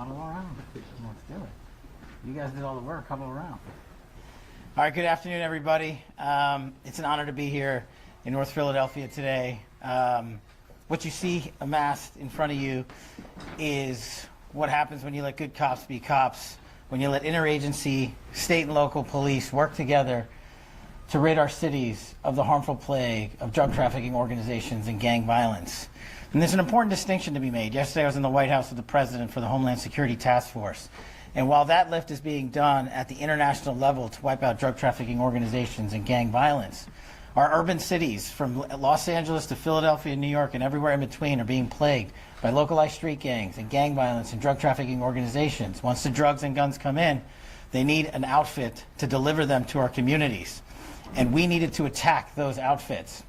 Huddle around. Let's do it. You guys did all the work. Huddle around. All right, good afternoon, everybody. It's an honor to be here in North Philadelphia today. What you see amassed in front of you is what happens when you let good cops be cops, when you let interagency, state and local police work together to rid our cities of the harmful plague of drug trafficking organizations and gang violence. And there's an important distinction to be made. Yesterday I was in the White House with the President for the Homeland Security Task Force. And while that lift is being done at the international level to wipe out drug trafficking organizations and gang violence, our urban cities from Los Angeles to Philadelphia, New York, and everywhere in between are being plagued by localized street gangs and gang violence and drug trafficking organizations. Once the drugs and guns come in, they need an outfit to deliver them to our communities. And we needed to attack those outfits.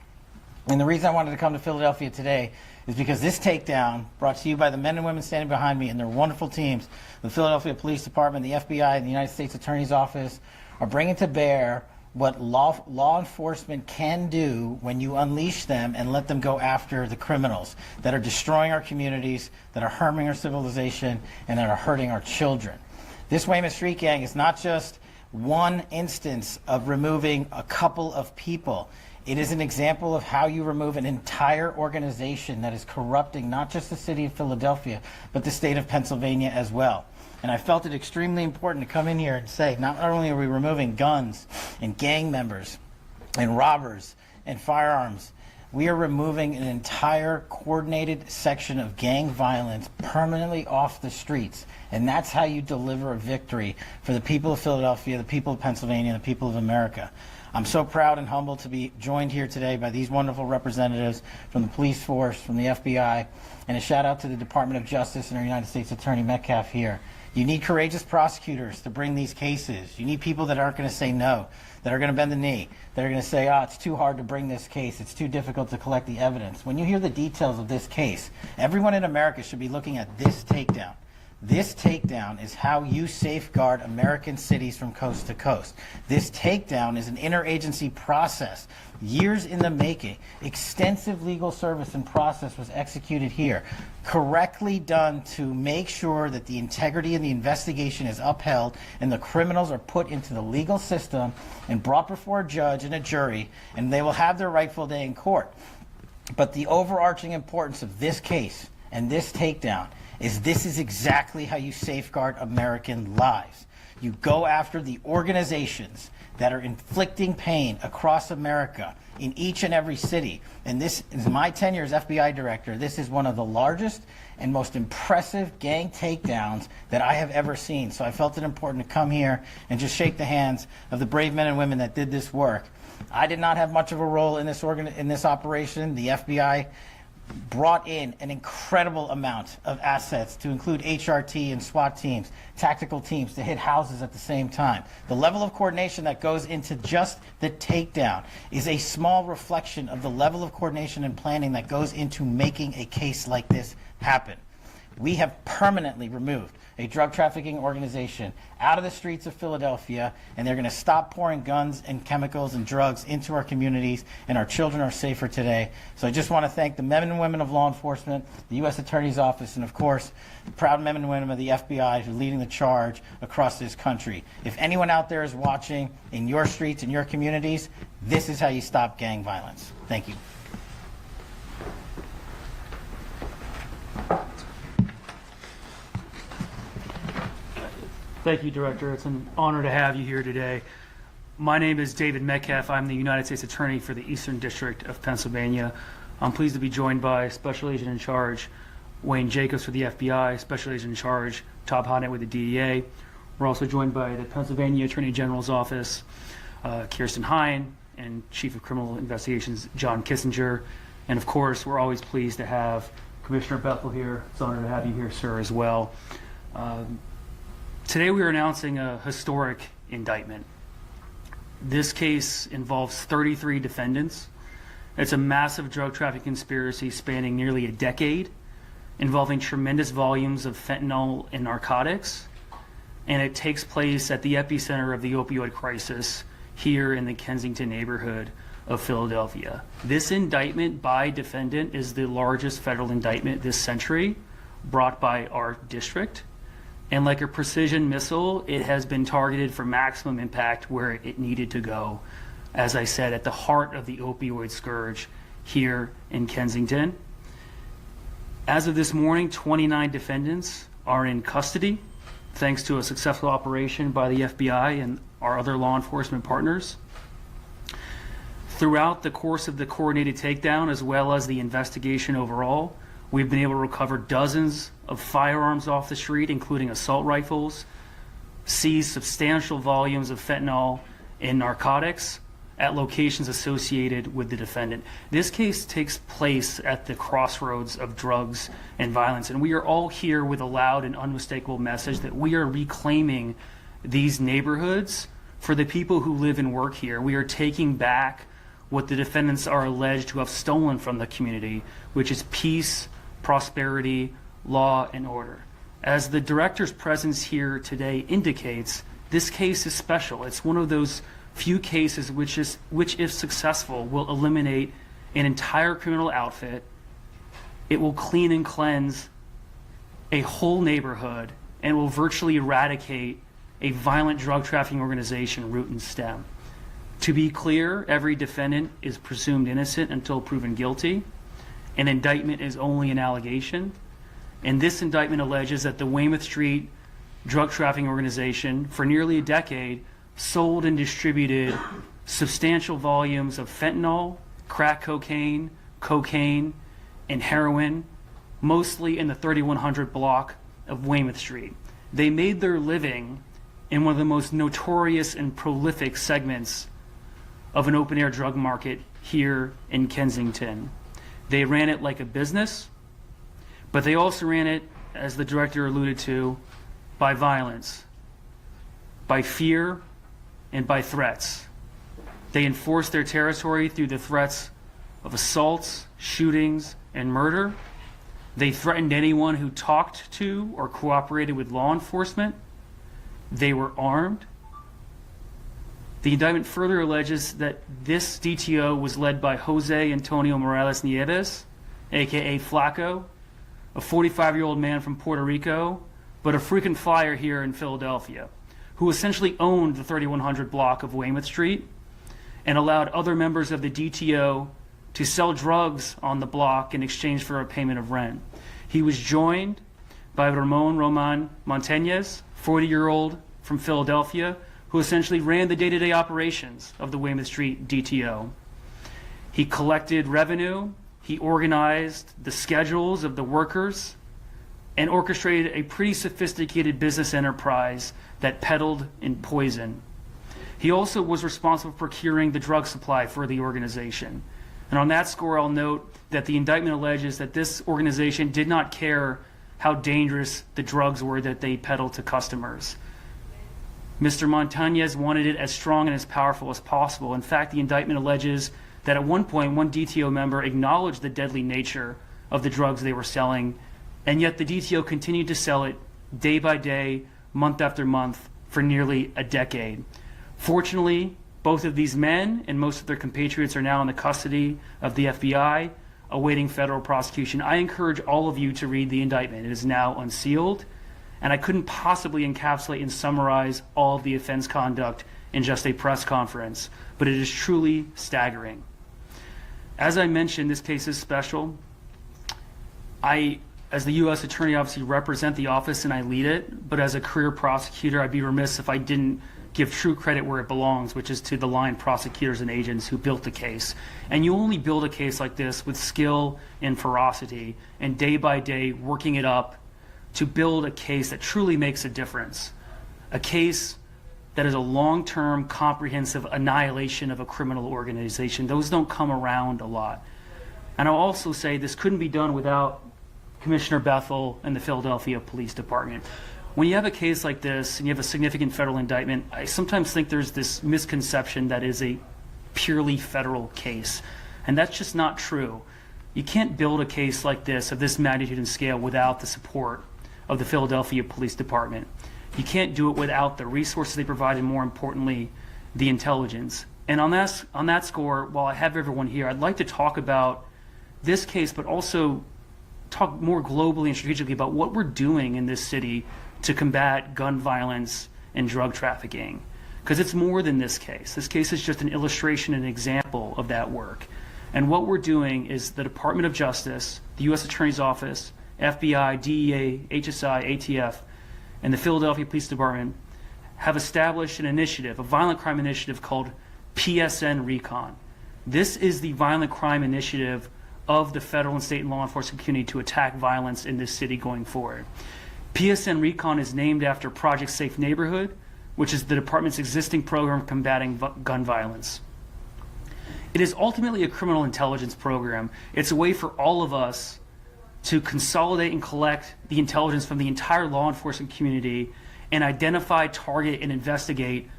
And the reason I wanted to come to Philadelphia today is because this takedown, brought to you by the men and women standing behind me and their wonderful teams, the Philadelphia Police Department, the FBI, and the United States Attorney's Office, are bringing to bear what law enforcement can do when you unleash them and let them go after the criminals that are destroying our communities, that are harming our civilization, and that are hurting our children. This Weymouth Street Gang is not just one instance of removing a couple of people. It is an example of how you remove an entire organization that is corrupting not just the city of Philadelphia, but the state of Pennsylvania as well. And I felt it extremely important to come in here and say, not only are we removing guns and gang members and robbers and firearms, we are removing an entire coordinated section of gang violence permanently off the streets. And that's how you deliver a victory for the people of Philadelphia, the people of Pennsylvania, and the people of America. I'm so proud and humbled to be joined here today by these wonderful representatives from the police force, from the FBI, and a shout out to the Department of Justice and our United States Attorney Metcalf here. You need courageous prosecutors to bring these cases. You need people that aren't going to say no, that are going to bend the knee, that are going to say, oh, it's too hard to bring this case, it's too difficult to collect the evidence. When you hear the details of this case, everyone in America should be looking at this takedown. This takedown is how you safeguard American cities from coast to coast. This takedown is an interagency process, years in the making. Extensive legal service and process was executed here, correctly done to make sure that the integrity of the investigation is upheld and the criminals are put into the legal system and brought before a judge and a jury, and they will have their rightful day in court. But the overarching importance of this case and this takedown is this is exactly how you safeguard American lives. You go after the organizations that are inflicting pain across America in each and every city. And this is my tenure as FBI director. This is one of the largest and most impressive gang takedowns that I have ever seen. So I felt it important to come here and just shake the hands of the brave men and women that did this work. I did not have much of a role in this operation. The FBI brought in an incredible amount of assets to include HRT and SWAT teams, tactical teams to hit houses at the same time. The level of coordination that goes into just the takedown is a small reflection of the level of coordination and planning that goes into making a case like this happen. We have permanently removed a drug trafficking organization out of the streets of Philadelphia, and they're going to stop pouring guns and chemicals and drugs into our communities, and our children are safer today. So I just want to thank the men and women of law enforcement, the U.S. Attorney's Office, and of course, the proud men and women of the FBI who are leading the charge across this country. If anyone out there is watching in your streets, in your communities, this is how you stop gang violence. Thank you. Thank you, Director. It's an honor to have you here today. My name is David Metcalf. I'm the United States Attorney for the Eastern District of Pennsylvania. I'm pleased to be joined by Special Agent in Charge Wayne Jacobs for the FBI, Special Agent in Charge Todd Hodnett with the DEA. We're also joined by the Pennsylvania Attorney General's Office, Kirsten Hine, and Chief of Criminal Investigations John Kissinger. And of course, we're always pleased to have Commissioner Bethel here. It's an honor to have you here, sir, as well. Today we are announcing a historic indictment. This case involves 33 defendants. It's a massive drug trafficking conspiracy spanning nearly a decade, involving tremendous volumes of fentanyl and narcotics, and it takes place at the epicenter of the opioid crisis here in the Kensington neighborhood of Philadelphia. This indictment by defendant is the largest federal indictment this century brought by our district. And like a precision missile, it has been targeted for maximum impact where it needed to go. As I said, at the heart of the opioid scourge here in Kensington. As of this morning, 29 defendants are in custody, thanks to a successful operation by the FBI and our other law enforcement partners. Throughout the course of the coordinated takedown, as well as the investigation overall, we've been able to recover dozens of firearms off the street, including assault rifles, seize substantial volumes of fentanyl and narcotics at locations associated with the defendant. This case takes place at the crossroads of drugs and violence, and we are all here with a loud and unmistakable message that we are reclaiming these neighborhoods for the people who live and work here. We are taking back what the defendants are alleged to have stolen from the community, which is peace, prosperity, law, and order. As the director's presence here today indicates, this case is special. It's one of those few cases which, if successful, will eliminate an entire criminal outfit. It will clean and cleanse a whole neighborhood and will virtually eradicate a violent drug trafficking organization root and stem. To be clear, every defendant is presumed innocent until proven guilty. An indictment is only an allegation. And this indictment alleges that the Weymouth Street drug trafficking organization, for nearly a decade, sold and distributed substantial volumes of fentanyl, crack cocaine, and heroin, mostly in the 3100 block of Weymouth Street. They made their living in one of the most notorious and prolific segments of an open-air drug market here in Kensington. They ran it like a business, but they also ran it, as the director alluded to, by violence, by fear, and by threats. They enforced their territory through the threats of assaults, shootings, and murder. They threatened anyone who talked to or cooperated with law enforcement. They were armed. The indictment further alleges that this DTO was led by Jose Antonio Morales Nieves, aka Flaco, a 45-year-old man from Puerto Rico, but a frequent flyer here in Philadelphia, who essentially owned the 3100 block of Weymouth Street and allowed other members of the DTO to sell drugs on the block in exchange for a payment of rent. He was joined by Ramon Montañez, 40-year-old from Philadelphia, who essentially ran the day-to-day operations of the Weymouth Street DTO. He collected revenue, he organized the schedules of the workers, and orchestrated a pretty sophisticated business enterprise that peddled in poison. He also was responsible for procuring the drug supply for the organization. And on that score, I'll note that the indictment alleges that this organization did not care how dangerous the drugs were that they peddled to customers. Mr. Montañez wanted it as strong and as powerful as possible. In fact, the indictment alleges that at one point, one DTO member acknowledged the deadly nature of the drugs they were selling, and yet the DTO continued to sell it day by day, month after month, for nearly a decade. Fortunately, both of these men and most of their compatriots are now in the custody of the FBI, awaiting federal prosecution. I encourage all of you to read the indictment. It is now unsealed, and I couldn't possibly encapsulate and summarize all of the offense conduct in just a press conference, but it is truly staggering. As I mentioned, this case is special. I, as the U.S. Attorney, obviously represent the office and I lead it, but as a career prosecutor, I'd be remiss if I didn't give true credit where it belongs, which is to the line prosecutors and agents who built the case. And you only build a case like this with skill and ferocity, and day by day working it up to build a case that truly makes a difference. A case that is a long-term, comprehensive annihilation of a criminal organization. Those don't come around a lot. And I'll also say this couldn't be done without Commissioner Bethel and the Philadelphia Police Department. When you have a case like this and you have a significant federal indictment, I sometimes think there's this misconception that is a purely federal case. And that's just not true. You can't build a case like this, of this magnitude and scale, without the support of the Philadelphia Police Department. You can't do it without the resources they provide, and more importantly, the intelligence. And on that score, while I have everyone here, I'd like to talk about this case, but also talk more globally and strategically about what we're doing in this city to combat gun violence and drug trafficking. Because it's more than this case. This case is just an illustration and example of that work. And what we're doing is the Department of Justice, the U.S. Attorney's Office, FBI, DEA, HSI, ATF, and the Philadelphia Police Department have established an initiative, a violent crime initiative called PSN Recon. This is the violent crime initiative of the federal and state and law enforcement community to attack violence in this city going forward. PSN Recon is named after Project Safe Neighborhood, which is the department's existing program combating gun violence. It is ultimately a criminal intelligence program. It's a way for all of us to consolidate and collect the intelligence from the entire law enforcement community and identify, target, and investigate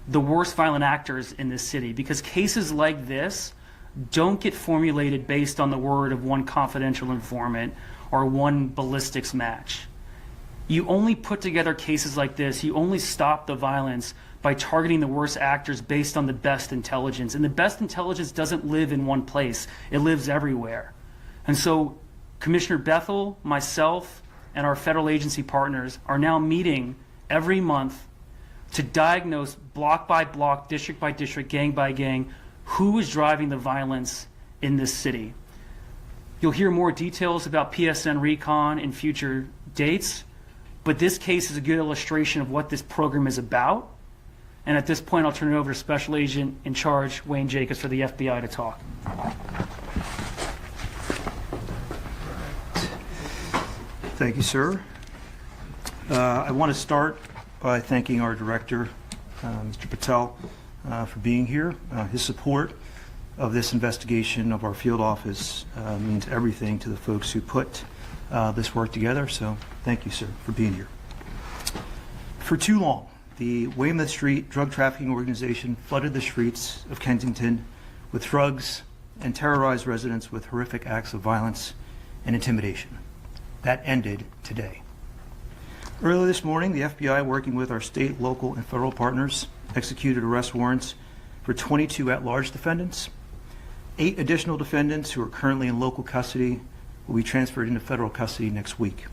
the worst violent actors in this city. Because cases like this don't get formulated based on the word of one confidential informant or one ballistics match. You only put together cases like this, you only stop the violence by targeting the worst actors based on the best intelligence. And the best intelligence doesn't live in one place, it lives everywhere. And so Commissioner Bethel, myself, and our federal agency partners are now meeting every month to diagnose block by block, district by district, gang by gang, who is driving the violence in this city. You'll hear more details about PSN Recon in future dates, but this case is a good illustration of what this program is about. And at this point, I'll turn it over to Special Agent in Charge, Wayne Jacobs, for the FBI to talk. Thank you, sir. I want to start by thanking our director, Mr. Patel, for being here. His support of this investigation of our field office means everything to the folks who put this work together. So thank you, sir, for being here. For too long, the Weymouth Street drug trafficking organization flooded the streets of Kensington with drugs and terrorized residents with horrific acts of violence and intimidation. That ended today. Earlier this morning, the FBI, working with our state, local, and federal partners, executed arrest warrants for 22 at-large defendants. 8 additional defendants who are currently in local custody will be transferred into federal custody next week.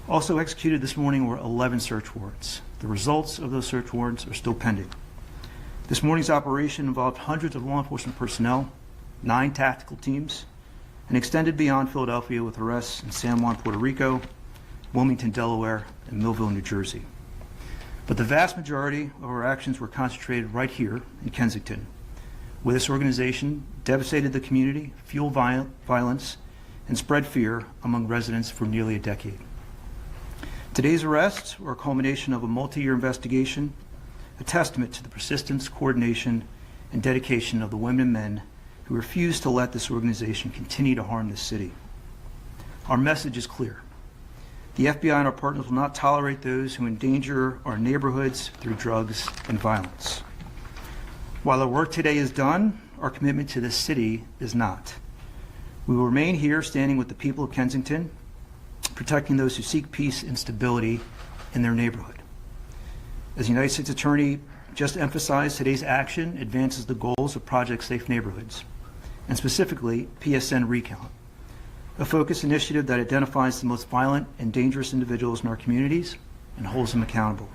Also executed this morning were 11 search warrants. The results of those search warrants are still pending. This morning's operation involved hundreds of law enforcement personnel, 9 tactical teams, and extended beyond Philadelphia with arrests in San Juan, Puerto Rico, Wilmington, Delaware, and Millville, New Jersey. But the vast majority of our actions were concentrated right here in Kensington, where this organization devastated the community, fueled violence, and spread fear among residents for nearly a decade. Today's arrests were a culmination of a multi-year investigation, a testament to the persistence, coordination, and dedication of the women and men who refuse to let this organization continue to harm this city. Our message is clear. The FBI and our partners will not tolerate those who endanger our neighborhoods through drugs and violence. While our work today is done, our commitment to this city is not. We will remain here standing with the people of Kensington, protecting those who seek peace and stability in their neighborhood. As United States Attorney just emphasized, today's action advances the goals of Project Safe Neighborhoods, and specifically PSN Recon, a focused initiative that identifies the most violent and dangerous individuals in our communities and holds them accountable.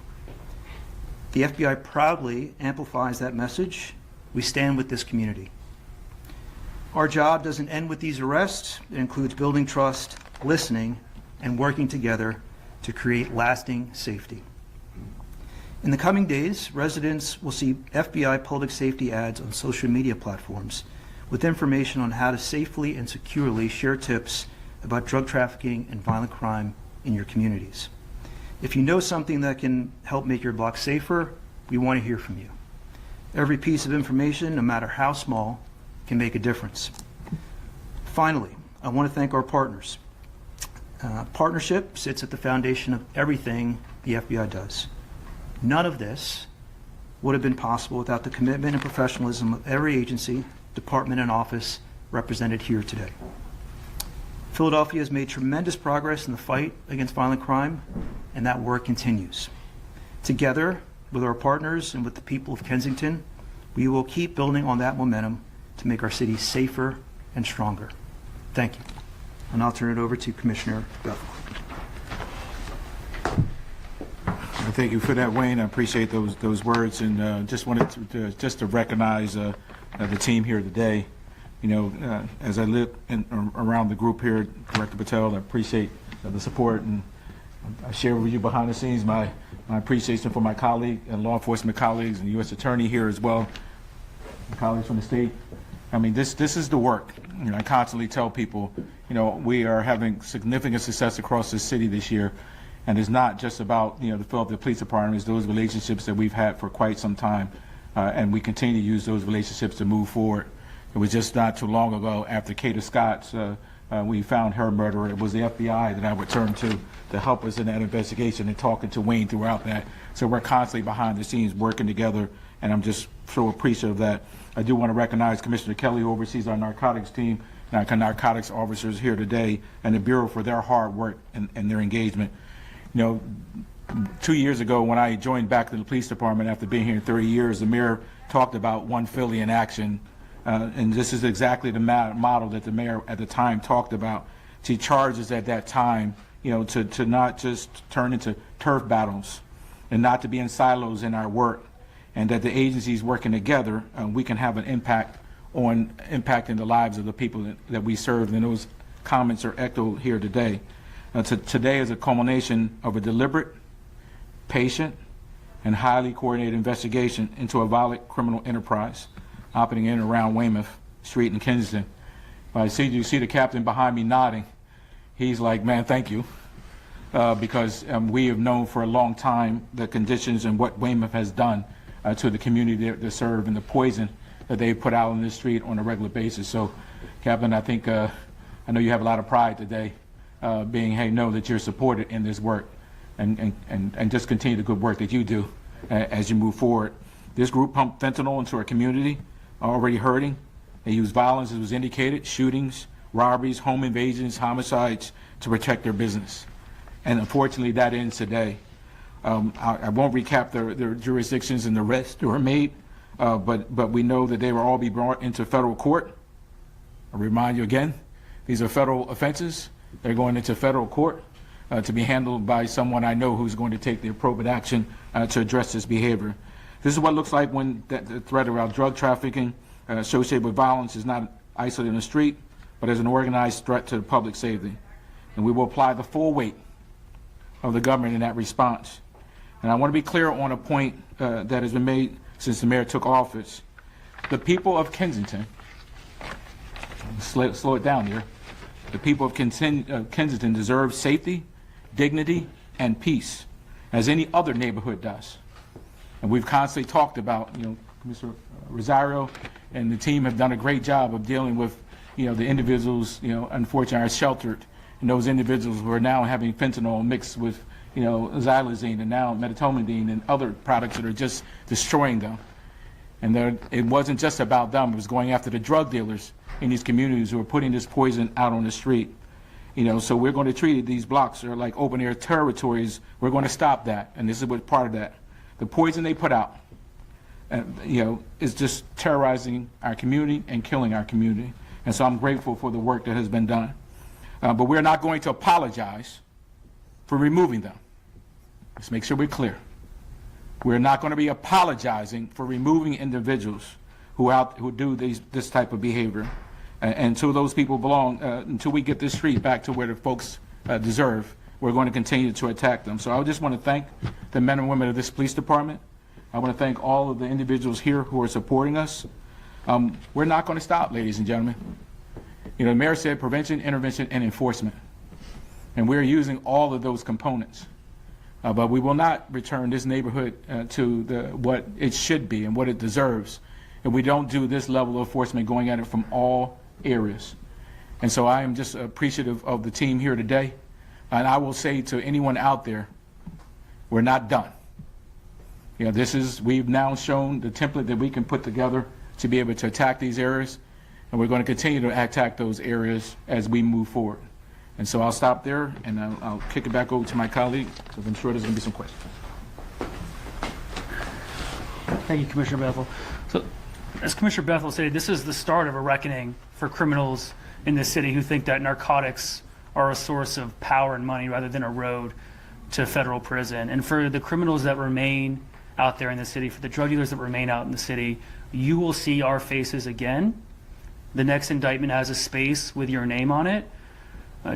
The FBI proudly amplifies that message. We stand with this community. Our job doesn't end with these arrests. It includes building trust, listening, and working together to create lasting safety. In the coming days, residents will see FBI public safety ads on social media platforms with information on how to safely and securely share tips about drug trafficking and violent crime in your communities. If you know something that can help make your block safer, we want to hear from you. Every piece of information, no matter how small, can make a difference. Finally, I want to thank our partners. Partnership sits at the foundation of everything the FBI does. None of this would have been possible without the commitment and professionalism of every agency, department, and office represented here today. Philadelphia has made tremendous progress in the fight against violent crime, and that work continues. Together, with our partners and with the people of Kensington, we will keep building on that momentum to make our city safer and stronger. Thank you. And I'll turn it over to Commissioner Bethel. Thank you for that, Wayne. I appreciate those words, and just wanted to recognize the team here today. You know, as I live around the group here, Director Patel, I appreciate the support, and I share with you behind the scenes my appreciation for my colleague and law enforcement colleagues and the U.S. Attorney here as well, my colleagues from the state. I mean, this is the work. You know, I constantly tell people, you know, we are having significant success across the city this year, and it's not just about, you know, the Philadelphia Police Department. It's those relationships that we've had for quite some time, and we continue to use those relationships to move forward. It was just not too long ago after Kata Scott's, we found her murderer. It was the FBI that I would turn to help us in that investigation, and talking to Wayne throughout that. So we're constantly behind the scenes working together, and I'm just so appreciative of that. I do want to recognize Commissioner Kelly, who oversees our narcotics team, and our narcotics officers here today, and the Bureau for their hard work and their engagement. You know, 2 years ago when I joined back to the police department after being here 30 years, the mayor talked about One Philly in action. And this is exactly the model that the mayor at the time talked about. She charged us at that time, you know, to not just turn into turf battles and not to be in silos in our work, and that the agencies working together, we can have an impact on impacting the lives of the people that we serve. And those comments are echoed here today. Today is a culmination of a deliberate, patient, and highly coordinated investigation into a violent criminal enterprise operating in and around Weymouth Street in Kensington. You see the captain behind me nodding. He's like, man, thank you, because we have known for a long time the conditions and what Weymouth has done to the community they serve, and the poison that they put out on the street on a regular basis. So, Captain, I think I know you have a lot of pride today, know that you're supported in this work, and just continue the good work that you do as you move forward. This group pumped fentanyl into our community, already hurting. They used violence, as was indicated, shootings, robberies, home invasions, homicides to protect their business. And unfortunately, that ends today. I won't recap their jurisdictions and the arrests that were made, but we know that they will all be brought into federal court. I remind you again, these are federal offenses. They're going into federal court to be handled by someone I know who's going to take the appropriate action to address this behavior. This is what it looks like when the threat around drug trafficking associated with violence is not isolated in the street, but as an organized threat to the public safety. And we will apply the full weight of the government in that response. And I want to be clear on a point that has been made since the mayor took office. The people of Kensington, slow it down here, the people of Kensington deserve safety, dignity, and peace, as any other neighborhood does. And we've constantly talked about, you know, Mr. Rosario and the team have done a great job of dealing with, you know, the individuals, you know, unfortunately are sheltered, and those individuals who are now having fentanyl mixed with, you know, xylazine and now medetomidine and other products that are just destroying them. And it wasn't just about them, it was going after the drug dealers in these communities who are putting this poison out on the street. You know, so we're going to treat these blocks are like open air territories. We're going to stop that, and this is what part of that. The poison they put out, you know, is just terrorizing our community and killing our community. And so I'm grateful for the work that has been done. But we're not going to apologize for removing them. Let's make sure we're clear. We're not going to be apologizing for removing individuals who do this type of behavior. Until those people belong, until we get this street back to where the folks deserve, we're going to continue to attack them. So I just want to thank the men and women of this police department. I want to thank all of the individuals here who are supporting us. We're not going to stop, ladies and gentlemen. You know, the mayor said prevention, intervention, and enforcement. And we're using all of those components. But we will not return this neighborhood to what it should be and what it deserves if we don't do this level of enforcement going at it from all areas. And so I am just appreciative of the team here today. And I will say to anyone out there, we're not done. You know, we've now shown the template that we can put together to be able to attack these areas, and we're going to continue to attack those areas as we move forward. And so I'll stop there, and I'll kick it back over to my colleague, because I'm sure there's going to be some questions. Thank you, Commissioner Bethel. So, as Commissioner Bethel stated, this is the start of a reckoning for criminals in this city who think that narcotics are a source of power and money rather than a road to federal prison. And for the criminals that remain out there in the city, for the drug dealers that remain out in the city, you will see our faces again. The next indictment has a space with your name on it.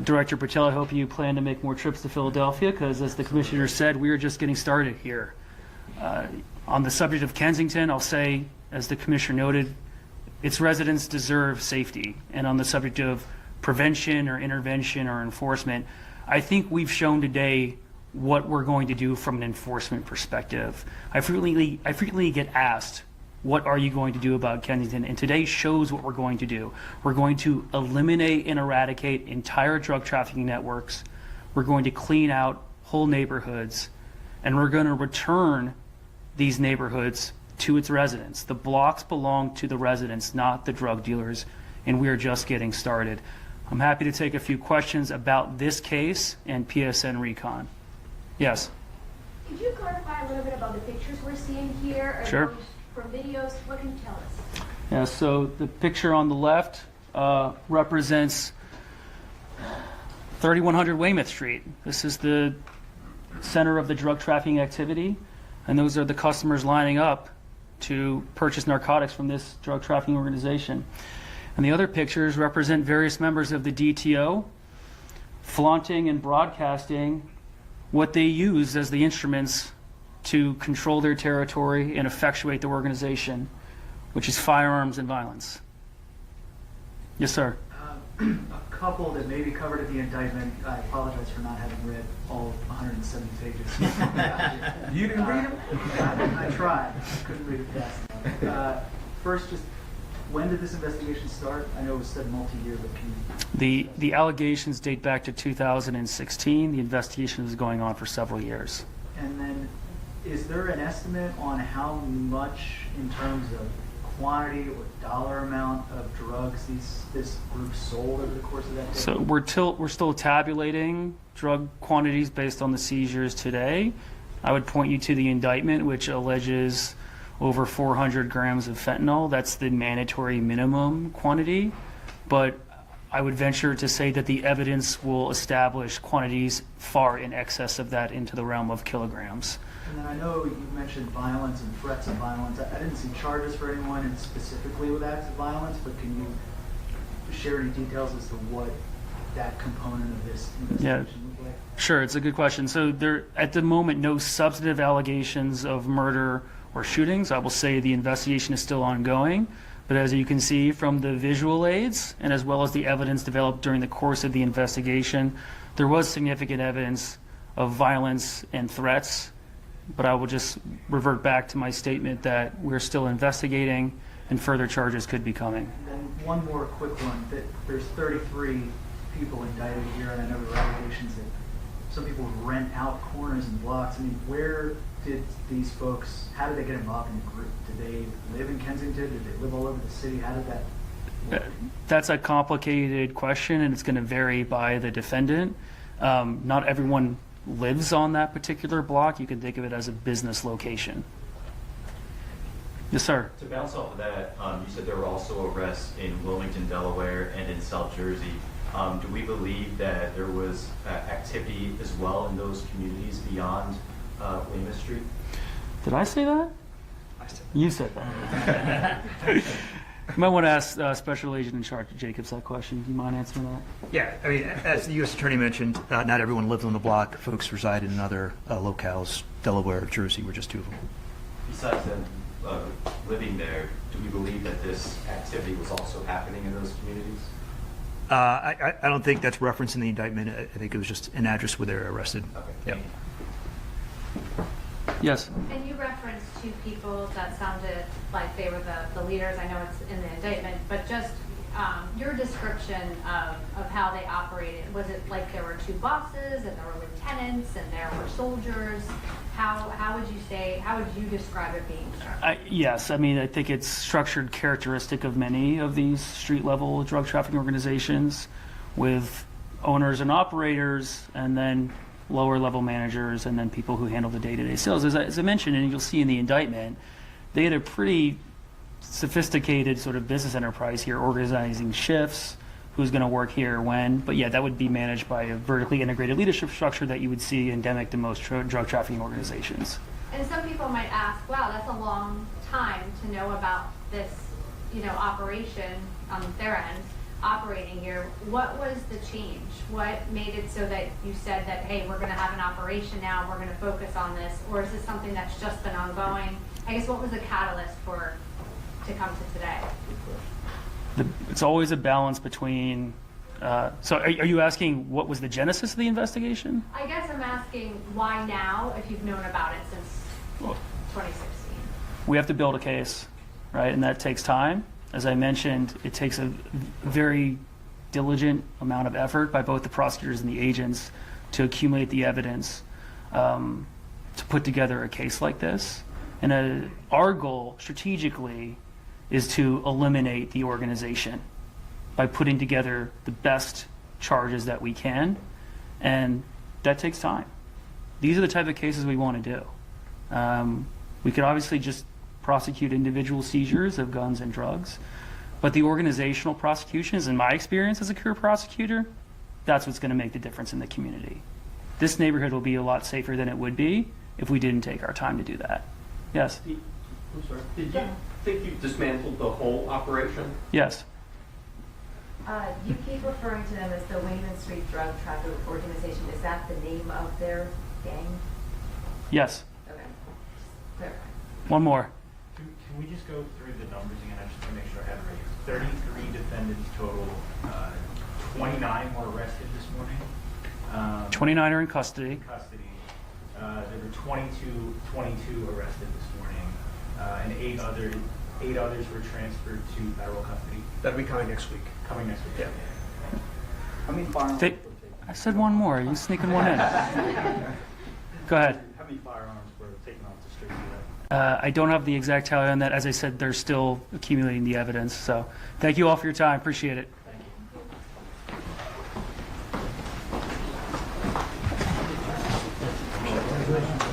Director Patel, I hope you plan to make more trips to Philadelphia, because as the commissioner said, we are just getting started here. On the subject of Kensington, I'll say, as the commissioner noted, its residents deserve safety. And on the subject of prevention or intervention or enforcement, I think we've shown today what we're going to do from an enforcement perspective. I frequently get asked, what are you going to do about Kensington? And today shows what we're going to do. We're going to eliminate and eradicate entire drug trafficking networks. We're going to clean out whole neighborhoods, and we're going to return these neighborhoods to its residents. The blocks belong to the residents, not the drug dealers, and we are just getting started. I'm happy to take a few questions about this case and PSN Recon. Yes? Could you clarify a little bit about the pictures we're seeing here? Are Sure. those from videos? What can you tell us? Yeah, so the picture on the left represents 3100 Weymouth Street. This is the center of the drug trafficking activity, and those are the customers lining up to purchase narcotics from this drug trafficking organization. And the other pictures represent various members of the DTO flaunting and broadcasting what they use as the instruments to control their territory and effectuate the organization, which is firearms and violence. Yes, sir. A couple that may be covered in the indictment. I apologize for not having read all 170 pages. You didn't read them? I tried. I couldn't read it fast enough. First, just when did this investigation start? I know it was said multi-year, but can you... The allegations date back to 2016. The investigation was going on for several years. And then, is there an estimate on how much, in terms of quantity or dollar amount of drugs this group sold over the course of that day? So we're still tabulating drug quantities based on the seizures today. I would point you to the indictment, which alleges over 400 grams of fentanyl. That's the mandatory minimum quantity. But I would venture to say that the evidence will establish quantities far in excess of that, into the realm of kilograms. And then I know you mentioned violence and threats of violence. I didn't see charges for anyone and specifically with acts of violence, but can you share any details as to what that component of this investigation looked like? Sure, it's a good question. So there, at the moment, no substantive allegations of murder or shootings. I will say the investigation is still ongoing, but as you can see from the visual aids and as well as the evidence developed during the course of the investigation, there was significant evidence of violence and threats. But I will just revert back to my statement that we're still investigating and further charges could be coming. And then one more quick one. That there's 33 people indicted here, and I know there were allegations that some people would rent out corners and blocks. I mean, where did these folks, how did they get involved in the group? Did they live in Kensington? Did they live all over the city? How did that work? That's a complicated question, and it's going to vary by the defendant. Not everyone lives on that particular block. You can think of it as a business location. Yes, sir. To bounce off of that, you said there were also arrests in Wilmington, Delaware, and in South Jersey. Do we believe that there was activity as well in those communities beyond Weymouth Street? Did I say that? I said You said that. You might want to ask Special Agent in Charge Jacobs that question. Do you mind answering that? Yeah, I mean, as the U.S. Attorney mentioned, not everyone lived on the block. Folks reside in other locales. Delaware, Jersey were just two of them. Besides them living there, do we believe that this activity was also happening in those communities? I don't think that's referenced in the indictment. I think it was just an address where they were arrested. Okay. Yep. Yes. And you referenced two people that sounded like they were the leaders. I know it's in the indictment, but just your description of how they operated. Was it like there were two bosses and there were lieutenants and there were soldiers? How would you describe it being structured? Yes, I mean, I think it's structured characteristic of many of these street-level drug trafficking organizations, with owners and operators, and then lower-level managers, and then people who handle the day-to-day sales. As I mentioned, and you'll see in the indictment, they had a pretty sophisticated sort of business enterprise here, organizing shifts, who's going to work here, when. But yeah, that would be managed by a vertically integrated leadership structure that you would see endemic to most drug trafficking organizations. And some people might ask, wow, that's a long time to know about this, operation on their end, operating here. What was the change? What made it so that you said that, hey, we're going to have an operation now, we're going to focus on this? Or is this something that's just been ongoing? I guess what was the catalyst to come to today? It's always a balance between, so are you asking what was the genesis of the investigation? I guess I'm asking why now, if you've known about it since 2016. We have to build a case, right? And that takes time. As I mentioned, it takes a very diligent amount of effort by both the prosecutors and the agents to accumulate the evidence to put together a case like this. And our goal strategically is to eliminate the organization by putting together the best charges that we can, and that takes time. These are the type of cases we want to do. We could obviously just prosecute individual seizures of guns and drugs, but the organizational prosecutions, in my experience as a career prosecutor, that's what's going to make the difference in the community. This neighborhood will be a lot safer than it would be if we didn't take our time to do that. Yes? I'm sorry. Did you think you dismantled the whole operation? Yes. You keep referring to them as the Wayman Street Drug Traffic Organization. Is that the name of their gang? Yes. Okay. Clarify. One more. Can we just go through the numbers again? I just want to make sure I have it right. 33 defendants total. 29 were arrested this morning. 29 are in custody. In custody. There were 22 arrested this morning, and eight others were transferred to federal custody. That'll be coming next week. Coming next week. Yeah. How many firearms They- were taken? I said one more. Are you sneaking one in? Go ahead. How many firearms were taken off the street today? I don't have the exact tally on that. As I said, they're still accumulating the evidence. So thank you all for your time. Appreciate it. Thank you.